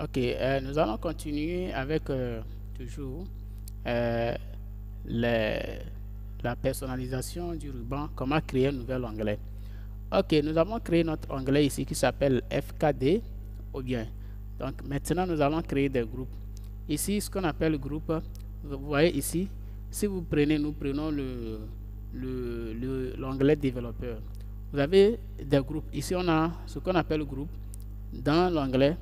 Ok, nous allons continuer avec toujours euh, les- la personnalisation du ruban, comment créer un nouvel onglet. Ok, nous avons créé notre onglet ici qui s'appelle FKD ou bien. Donc maintenant nous allons créer des groupes. Ici, ce qu'on appelle groupe, vous voyez ici, si vous prenez, nous prenons l'onglet développeur. Vous avez des groupes. Ici, on a ce qu'on appelle groupe. Dans l'onglet,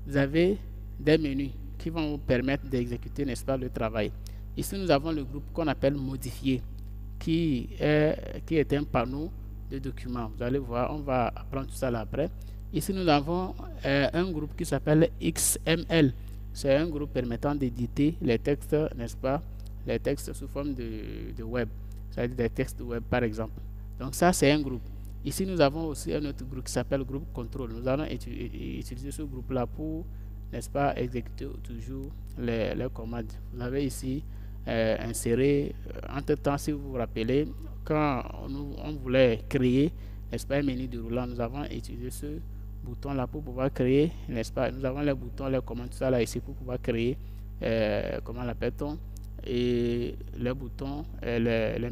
vous avez des menus qui vont vous permettre d'exécuter, n'est-ce pas, le travail. Ici, nous avons le groupe qu'on appelle modifier, qui est un panneau de documents. Vous allez voir, on va apprendre tout ça là après. Ici, nous avons un groupe qui s'appelle XML. C'est un groupe permettant d'éditer les textes, n'est-ce pas, les textes sous forme de web, c'est-à-dire des textes web par exemple. Donc ça, c'est un groupe. Ici, nous avons aussi un autre groupe qui s'appelle groupe contrôle. Nous allons utiliser ce groupe-là pour, n'est-ce pas, exécuter toujours les commandes. Vous avez ici inséré, entre-temps, si vous vous rappelez, quand on voulait créer, n'est-ce pas, un menu déroulant, nous avons utilisé ce bouton-là pour pouvoir créer, n'est-ce pas, nous avons les boutons, les commandes, tout ça là ici pour pouvoir créer, comment l'appelle-t-on, et les boutons, les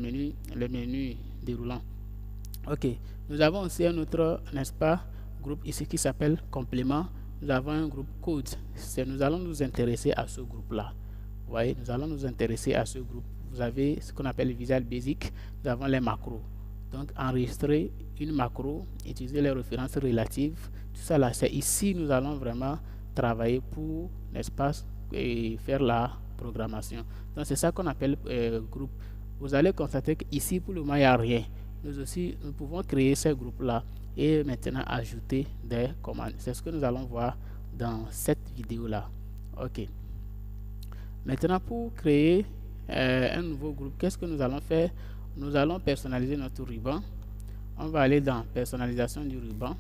menus déroulants. Ok, nous avons aussi un autre, n'est-ce pas, groupe ici qui s'appelle complément. Nous avons un groupe code. Nous allons nous intéresser à ce groupe-là. Vous voyez, nous allons nous intéresser à ce groupe. Vous avez ce qu'on appelle le Visual Basic. Nous avons les macros. Donc, enregistrer une macro, utiliser les références relatives. Tout ça là, c'est ici nous allons vraiment travailler pour, n'est-ce pas, et faire la programmation. Donc, c'est ça qu'on appelle groupe. Vous allez constater qu'ici, pour le moment, il n'y a rien. Nous aussi, nous pouvons créer ces groupes-là et maintenant ajouter des commandes. C'est ce que nous allons voir dans cette vidéo-là. Ok. Maintenant, pour créer un nouveau groupe, qu'est-ce que nous allons faire? Nous allons personnaliser notre ruban. On va aller dans personnalisation du ruban.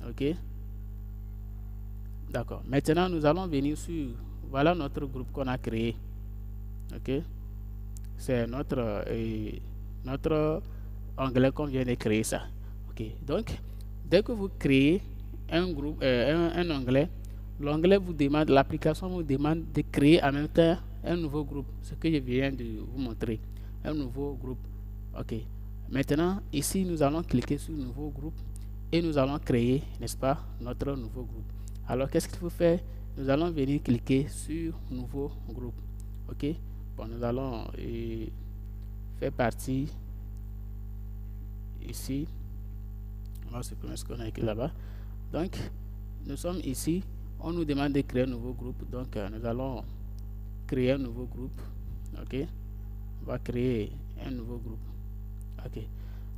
Ok. D'accord. Maintenant, nous allons venir sur, voilà notre groupe qu'on a créé. Ok. C'est notre onglet qu'on vient de créer ça. Ok. Donc, dès que vous créez un groupe, un onglet, l'onglet vous demande, l'application vous demande de créer en même temps un nouveau groupe. Ce que je viens de vous montrer. Un nouveau groupe. Ok. Maintenant, ici, nous allons cliquer sur nouveau groupe et nous allons créer, n'est-ce pas, notre nouveau groupe. Alors, qu'est-ce qu'il faut faire? Nous allons venir cliquer sur nouveau groupe. Ok. Bon, nous allons faire partie ici. On va supprimer ce qu'on a écrit là-bas. Donc, nous sommes ici. On nous demande de créer un nouveau groupe. Donc, nous allons créer un nouveau groupe. Ok. On va créer un nouveau groupe. Ok.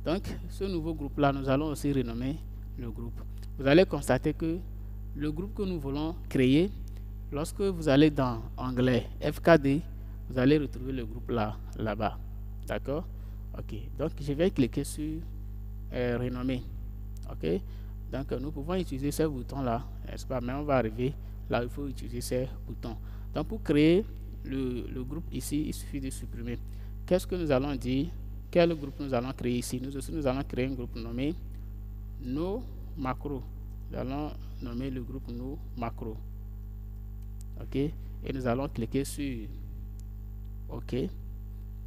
Donc, ce nouveau groupe-là, nous allons aussi renommer le groupe. Vous allez constater que le groupe que nous voulons créer, lorsque vous allez dans onglet FKD, vous allez retrouver le groupe là-bas. D'accord? Ok. Donc, je vais cliquer sur renommer. Ok. Donc, nous pouvons utiliser ces boutons-là, n'est-ce pas? Mais on va arriver là où il faut utiliser ces boutons. Donc, pour créer le groupe ici, il suffit de supprimer. Qu'est-ce que nous allons dire? Quel groupe nous allons créer ici? Nous aussi, nous allons créer un groupe nommé nos macros. Nous allons nommer le groupe nos macros. Ok. Et nous allons cliquer sur OK.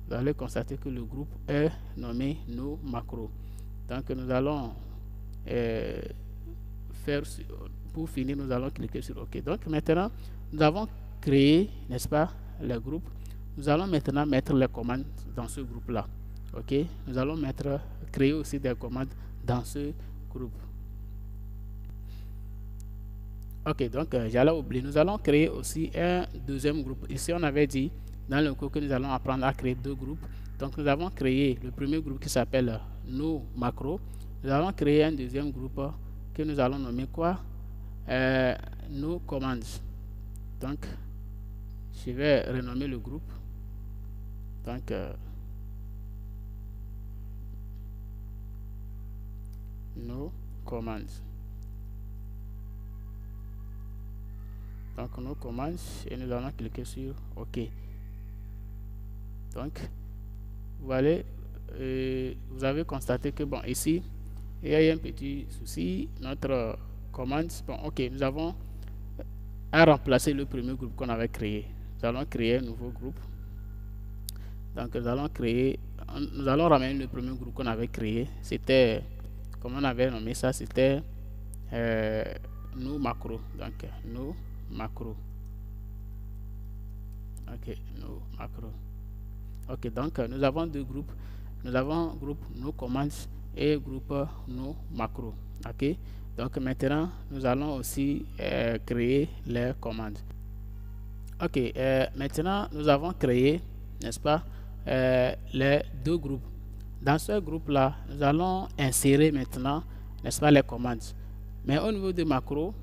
Vous allez constater que le groupe est nommé nos macros. Donc, nous allons faire, pour finir, nous allons cliquer sur OK. Donc, maintenant, nous avons créé, n'est-ce pas, le groupe. Nous allons maintenant mettre les commandes dans ce groupe-là. Ok, nous allons créer aussi des commandes dans ce groupe. Ok, donc j'allais oublier, nous allons créer aussi un deuxième groupe. Ici, on avait dit dans le cours que nous allons apprendre à créer deux groupes. Donc, nous avons créé le premier groupe qui s'appelle nos macros. Nous allons créer un deuxième groupe que nous allons nommer quoi? Nos commandes. Donc, je vais renommer le groupe. Donc, nos commandes. Donc, nos commandes et nous allons cliquer sur OK. Donc, voilà, vous avez constaté que bon, ici, il y a un petit souci. Notre commande, bon, OK, nous avons a remplacé le premier groupe qu'on avait créé. Nous allons créer un nouveau groupe. Donc nous allons ramener le premier groupe qu'on avait créé. C'était, comme on avait nommé ça, c'était nos macros. Donc nos macros. Ok, nos macros. Ok, donc nous avons deux groupes. Nous avons groupe nos commandes et groupe nos macros. Ok, donc maintenant nous allons aussi créer les commandes. Ok, maintenant nous avons créé, n'est-ce pas, les deux groupes. Dans ce groupe-là, nous allons insérer maintenant, n'est-ce pas, les commandes. Mais au niveau des macros,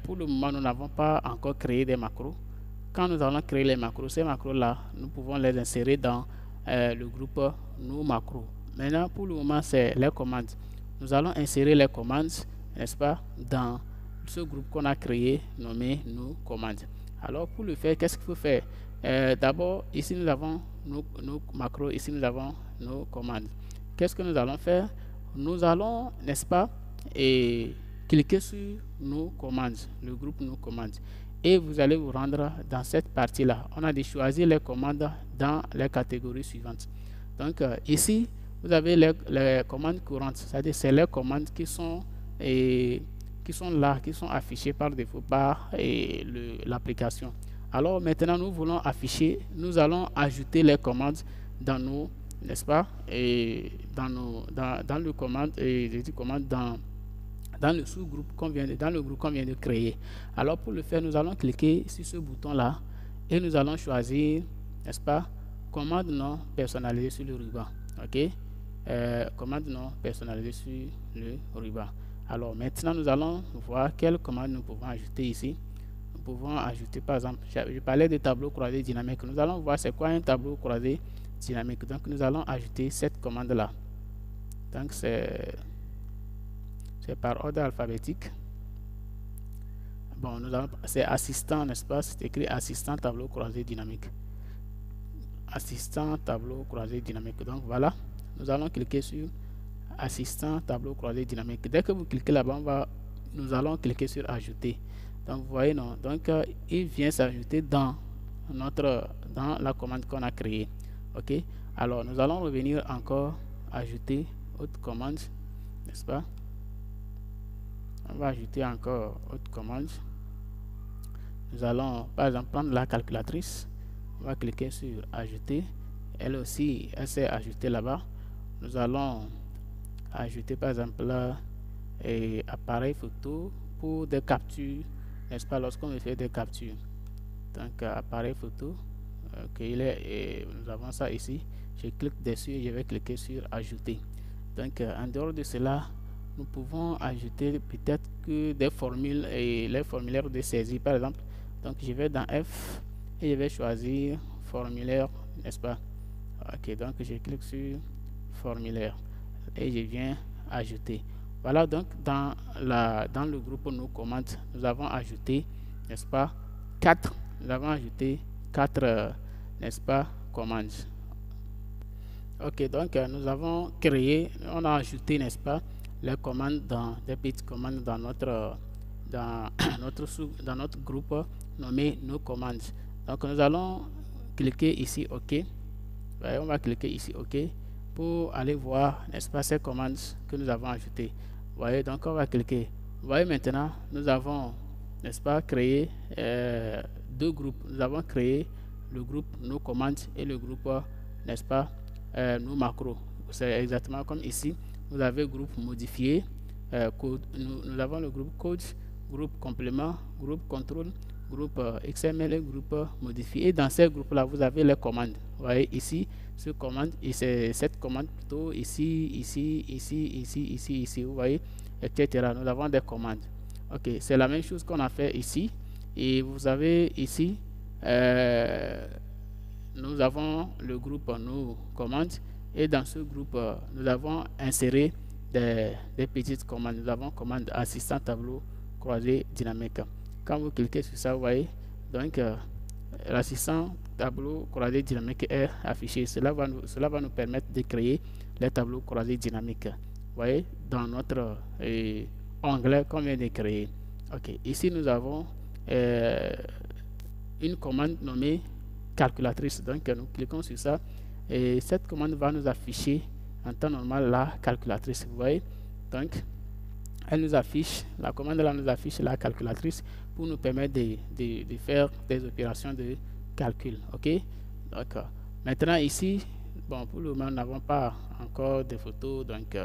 pour le moment, nous n'avons pas encore créé des macros. Quand nous allons créer les macros, ces macros-là, nous pouvons les insérer dans le groupe nos macros. Maintenant, pour le moment, c'est les commandes. Nous allons insérer les commandes, n'est-ce pas, dans ce groupe qu'on a créé, nommé nos commandes. Alors, pour le faire, qu'est-ce qu'il faut faire? D'abord, ici, nous avons nos macros, ici, nous avons nos commandes. Qu'est-ce que nous allons faire? Nous allons, n'est-ce pas, et cliquer sur nos commandes, le groupe nos commandes. Et vous allez vous rendre dans cette partie-là. On a dû choisir les commandes dans les catégories suivantes. Donc, ici, vous avez les commandes courantes, c'est-à-dire c'est les commandes qui sont là, qui sont affichées par défaut par l'application. Alors maintenant, nous voulons afficher, nous allons ajouter les commandes dans nos, n'est-ce pas, et dans le commande dans le sous-groupe dans le groupe qu'on vient de créer. Alors pour le faire, nous allons cliquer sur ce bouton là et nous allons choisir, n'est-ce pas, commande non personnalisée sur le ruban. Ok, commande non personnalisée sur le ruban. Alors maintenant, nous allons voir quelle commande nous pouvons ajouter ici. Nous pouvons ajouter, par exemple, je parlais de tableau croisé dynamique. Nous allons voir c'est quoi un tableau croisé dynamique. Donc nous allons ajouter cette commande là. Donc c'est par ordre alphabétique. Bon, c'est assistant, n'est-ce pas? C'est écrit assistant tableau croisé dynamique. Assistant tableau croisé dynamique. Donc voilà, nous allons cliquer sur assistant tableau croisé dynamique. Dès que vous cliquez là-bas, nous allons cliquer sur ajouter. Donc vous voyez, non, donc il vient s'ajouter dans la commande qu'on a créée. Ok, alors nous allons revenir encore ajouter autre commande, n'est-ce pas? On va ajouter encore autre commande. Nous allons par exemple prendre la calculatrice. On va cliquer sur ajouter. Elle aussi, elle s'est ajoutée là-bas. Nous allons ajouter par exemple là, appareil photo pour des captures, n'est-ce pas, lorsqu'on veut faire des captures. Donc appareil photo, ok, nous avons ça ici. Je clique dessus et je vais cliquer sur ajouter. Donc en dehors de cela, nous pouvons ajouter peut-être que des formules et les formulaires de saisie par exemple. Donc je vais dans F et je vais choisir formulaire, n'est-ce pas? Ok, donc je clique sur formulaire et je viens ajouter. Voilà, donc dans le groupe nos commandes, nous avons ajouté, n'est-ce pas, nous avons ajouté 4 n'est-ce pas, commandes. Ok, donc nous avons créé, on a ajouté, n'est-ce pas, les commandes des petites commandes dans notre groupe nommé nos commandes. Donc nous allons cliquer ici OK. On va cliquer ici OK pour aller voir, n'est-ce pas, ces commandes que nous avons ajoutées. Vous voyez, donc on va cliquer. Vous voyez maintenant, nous avons, n'est-ce pas, créé deux groupes. Nous avons créé le groupe nos commandes et le groupe, n'est-ce pas, nos macros. C'est exactement comme ici. Vous avez groupe modifié, code. Nous avons le groupe code, groupe complément, groupe contrôle, groupe XML et groupe modifié. Et dans ces groupes-là, vous avez les commandes. Vous voyez ici, ce commande, et c'est cette commande plutôt ici, ici, ici, ici, ici, ici, vous voyez, etc. Nous avons des commandes. Ok, c'est la même chose qu'on a fait ici. Et vous avez ici, nous avons le groupe nos commandes. Et dans ce groupe, nous avons inséré des petites commandes. Nous avons commande assistant tableau croisé dynamique. Quand vous cliquez sur ça, vous voyez, donc l'assistant tableau croisé dynamique est affiché. Cela va nous permettre de créer les tableaux croisés dynamiques. Vous voyez, dans notre onglet qu'on vient de créer. Ok, ici nous avons une commande nommée calculatrice. Donc nous cliquons sur ça et cette commande va nous afficher en temps normal la calculatrice. Vous voyez, donc elle nous affiche, la commande là nous affiche la calculatrice pour nous permettre de faire des opérations de calcul. Ok, donc maintenant ici, bon, pour le moment nous n'avons pas encore de photos, donc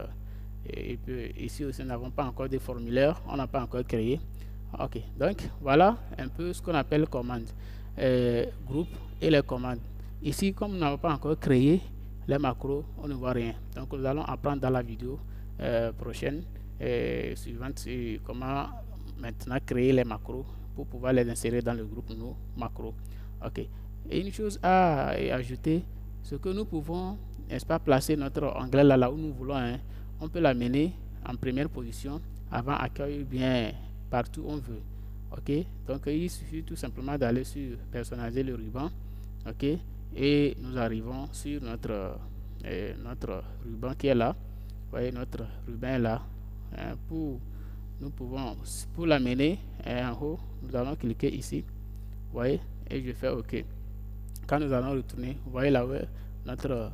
et puis ici aussi nous n'avons pas encore de formulaires, on n'a pas encore créé. Ok, donc voilà un peu ce qu'on appelle commande, groupe et les commandes. Ici, comme nous n'avons pas encore créé les macros, on ne voit rien. Donc nous allons apprendre dans la vidéo prochaine suivante sur comment maintenant créer les macros pour pouvoir les insérer dans le groupe nos macros. Ok, et une chose à ajouter, c'est que nous pouvons, n'est-ce pas, placer notre onglet là où nous voulons, hein. On peut l'amener en première position, avant, accueil, bien partout où on veut. Ok, donc il suffit tout simplement d'aller sur personnaliser le ruban. Ok, et nous arrivons sur notre ruban qui est là. Vous voyez, notre ruban est là. Pour l'amener en haut, nous allons cliquer ici. Vous voyez, et je fais OK. Quand nous allons retourner, vous voyez là où notre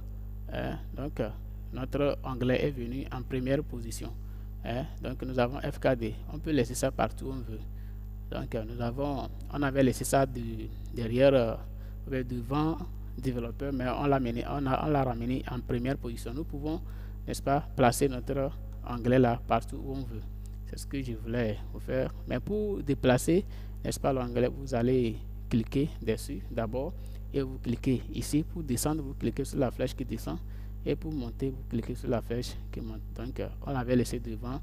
notre onglet est venu en première position. Donc nous avons FKD. On peut laisser ça partout où on veut. Donc on avait laissé ça derrière, devant développeur, mais on l'a ramené en première position. Nous pouvons, n'est-ce pas, placer notre onglet là partout où on veut. C'est ce que je voulais vous faire. Mais pour déplacer, n'est-ce pas, l'onglet, vous allez cliquer dessus d'abord et vous cliquez ici. Pour descendre, vous cliquez sur la flèche qui descend, et pour monter, vous cliquez sur la flèche qui monte. Donc on l'avait laissé devant,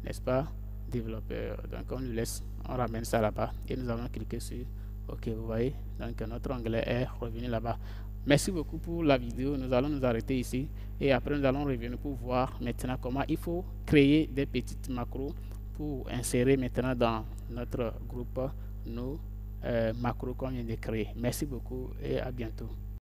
n'est-ce pas, développeur. Donc on lui laisse, on ramène ça là-bas et nous allons cliquer sur OK. Vous voyez, donc notre onglet est revenu là-bas. Merci beaucoup pour la vidéo. Nous allons nous arrêter ici et après nous allons revenir pour voir maintenant comment il faut créer des petites macros pour insérer maintenant dans notre groupe nos macros qu'on vient de créer. Merci beaucoup et à bientôt.